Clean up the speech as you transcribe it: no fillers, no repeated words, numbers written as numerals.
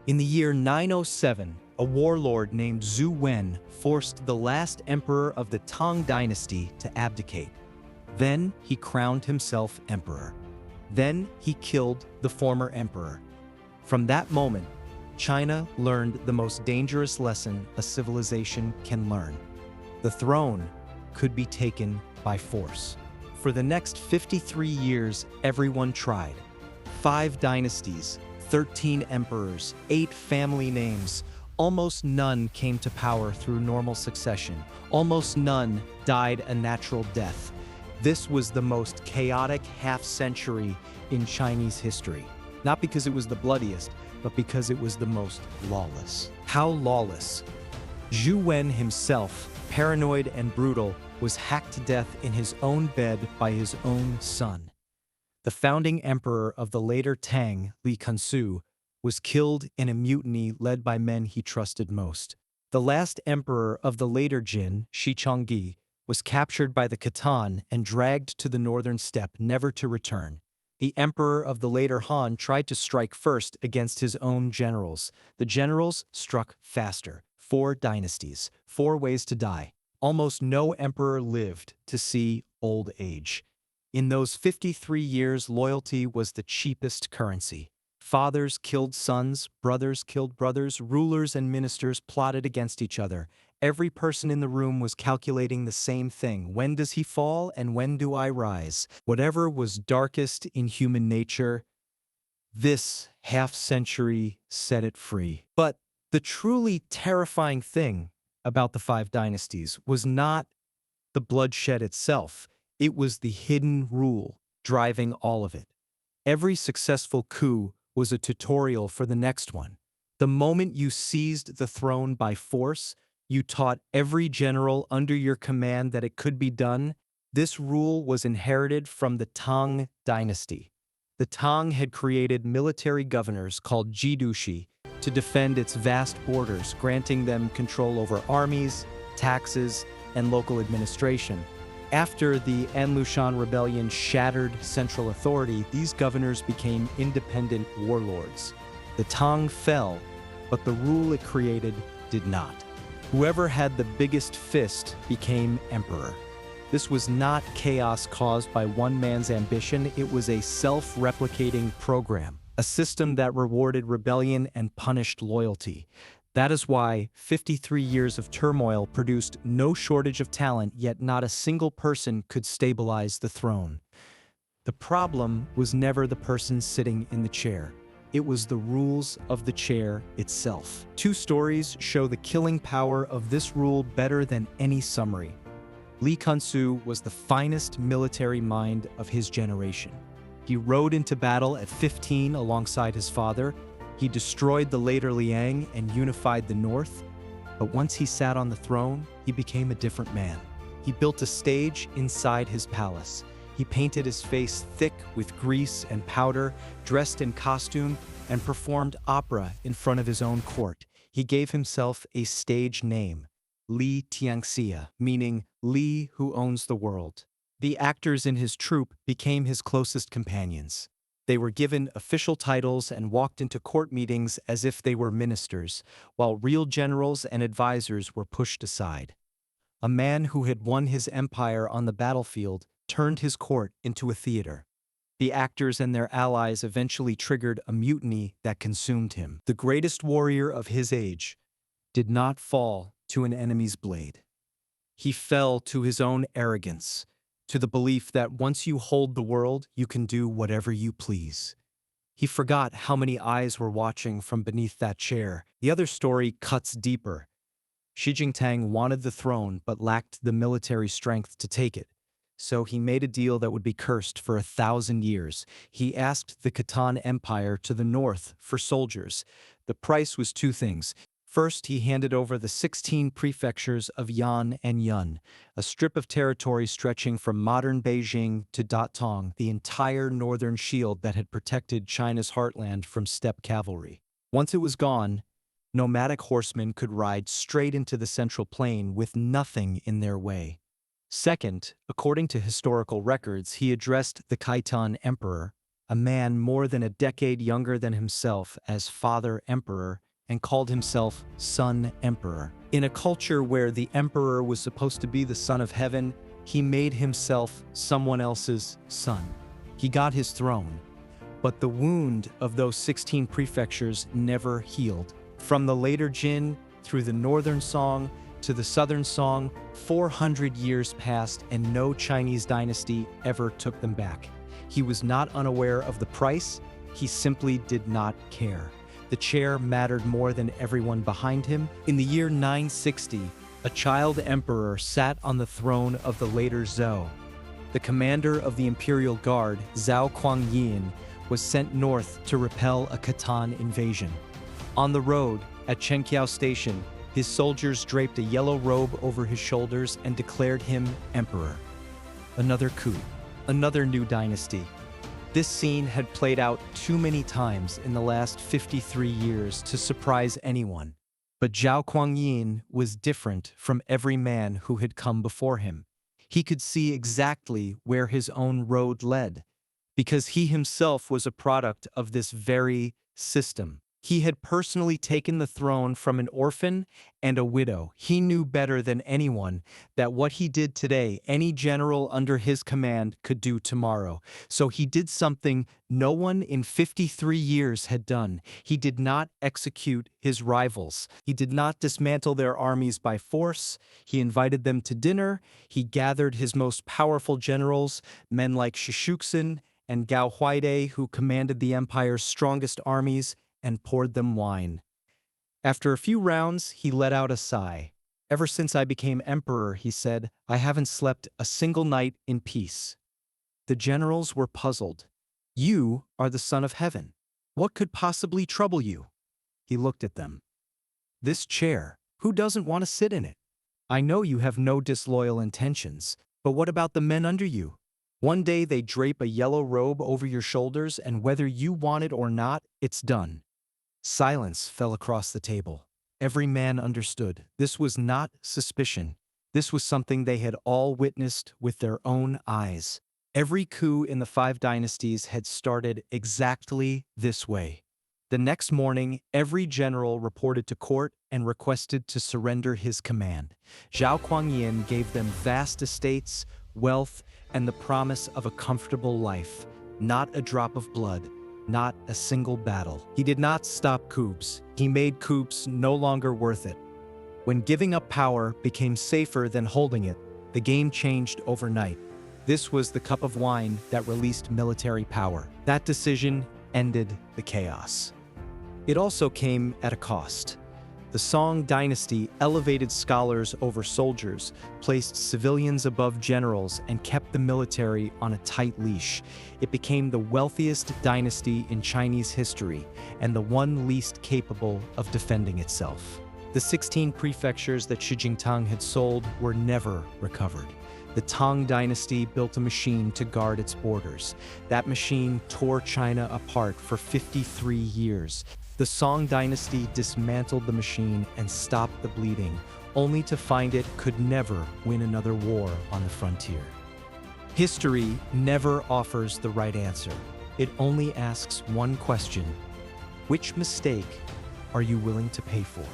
In the year 907, a warlord named Zhu Wen forced the last emperor of the Tang Dynasty to abdicate. Then he crowned himself emperor. Then he killed the former emperor. From that moment, China learned the most dangerous lesson a civilization can learn. The throne could be taken by force. For the next 53 years, everyone tried. 5 dynasties, 13 emperors, 8 family names. Almost none came to power through normal succession. Almost none died a natural death. This was the most chaotic half-century in Chinese history. Not because it was the bloodiest, but because it was the most lawless. How lawless? Zhu Wen himself, paranoid and brutal, was hacked to death in his own bed by his own son. The founding emperor of the later Tang, Li Kansu, was killed in a mutiny led by men he trusted most. The last emperor of the later Jin, Shi Changgi, was captured by the Khitan and dragged to the northern steppe, never to return. The emperor of the later Han tried to strike first against his own generals. The generals struck faster. 4 dynasties, 4 ways to die. Almost no emperor lived to see old age. In those 53 years, loyalty was the cheapest currency. Fathers killed sons, brothers killed brothers, rulers and ministers plotted against each other. Every person in the room was calculating the same thing. When does he fall and when do I rise? Whatever was darkest in human nature, this half-century set it free. But the truly terrifying thing about the 5 dynasties was not the bloodshed itself. It was the hidden rule driving all of it. Every successful coup was a tutorial for the next one. The moment you seized the throne by force, you taught every general under your command that it could be done. This rule was inherited from the Tang Dynasty. The Tang had created military governors called jidushi to defend its vast borders, granting them control over armies, taxes, and local administration. After the Anlushan rebellion shattered central authority, these governors became independent warlords. The Tang fell, but the rule it created did not. Whoever had the biggest fist became emperor. This was not chaos caused by one man's ambition, it was a self-replicating program, a system that rewarded rebellion and punished loyalty. That is why 53 years of turmoil produced no shortage of talent, yet not a single person could stabilize the throne. The problem was never the person sitting in the chair. It was the rules of the chair itself. 2 stories show the killing power of this rule better than any summary. Li Kansu was the finest military mind of his generation. He rode into battle at 15 alongside his father. He destroyed the later Liang and unified the north. But once he sat on the throne, he became a different man. He built a stage inside his palace. He painted his face thick with grease and powder, dressed in costume, and performed opera in front of his own court. He gave himself a stage name, Li Tiangxia, meaning Li who owns the world. The actors in his troupe became his closest companions. They were given official titles and walked into court meetings as if they were ministers, while real generals and advisors were pushed aside. A man who had won his empire on the battlefield turned his court into a theater. The actors and their allies eventually triggered a mutiny that consumed him. The greatest warrior of his age did not fall to an enemy's blade. He fell to his own arrogance, to the belief that once you hold the world, you can do whatever you please. He forgot how many eyes were watching from beneath that chair. The other story cuts deeper. Xi Jinping wanted the throne but lacked the military strength to take it. So he made a deal that would be cursed for 1,000 years. He asked the Khitan Empire to the north for soldiers. The price was 2 things. First, he handed over the 16 prefectures of Yan and Yun, a strip of territory stretching from modern Beijing to Datong, the entire northern shield that had protected China's heartland from steppe cavalry. Once it was gone, nomadic horsemen could ride straight into the central plain with nothing in their way. Second, according to historical records, he addressed the Khitan emperor a man more than a decade younger than himself, as Father Emperor, and called himself Son Emperor. In a culture where the emperor was supposed to be the son of heaven, he made himself someone else's son. He got his throne, but the wound of those 16 prefectures never healed. From the later Jin, through the northern Song, to the southern Song, 400 years passed and no Chinese dynasty ever took them back. He was not unaware of the price, he simply did not care. The chair mattered more than everyone behind him. In the year 960, a child emperor sat on the throne of the later Zhou. The commander of the imperial guard, Zhao Kuangyin, was sent north to repel a Khitan invasion. On the road, at Chenqiao Station, his soldiers draped a yellow robe over his shoulders and declared him emperor. Another coup, another new dynasty. This scene had played out too many times in the last 53 years to surprise anyone. But Zhao Kuangyin was different from every man who had come before him. He could see exactly where his own road led, because he himself was a product of this very system. He had personally taken the throne from an orphan and a widow. He knew better than anyone that what he did today, any general under his command could do tomorrow. So he did something no one in 53 years had done. He did not execute his rivals. He did not dismantle their armies by force. He invited them to dinner. He gathered his most powerful generals, men like Shishuxin and Gao Huaide, who commanded the empire's strongest armies, and poured them wine. After a few rounds, he let out a sigh. Ever since I became emperor, he said, I haven't slept a single night in peace. The generals were puzzled. You are the son of heaven. What could possibly trouble you? He looked at them. This chair, who doesn't want to sit in it? I know you have no disloyal intentions, but what about the men under you? One day they drape a yellow robe over your shoulders, and whether you want it or not, it's done. Silence fell across the table. Every man understood. This was not suspicion. This was something they had all witnessed with their own eyes. Every coup in the 5 dynasties had started exactly this way. The next morning, every general reported to court and requested to surrender his command. Zhao Kuangyin gave them vast estates, wealth, and the promise of a comfortable life, not a drop of blood. Not a single battle. He did not stop coups. He made coups no longer worth it. When giving up power became safer than holding it, the game changed overnight. This was the cup of wine that released military power. That decision ended the chaos. It also came at a cost. The Song dynasty elevated scholars over soldiers, placed civilians above generals, and kept the military on a tight leash. It became the wealthiest dynasty in Chinese history and the one least capable of defending itself. The 16 prefectures that Tang had sold were never recovered. The Tang dynasty built a machine to guard its borders. That machine tore China apart for 53 years. The Song dynasty dismantled the machine and stopped the bleeding, only to find it could never win another war on the frontier. History never offers the right answer. It only asks one question: which mistake are you willing to pay for?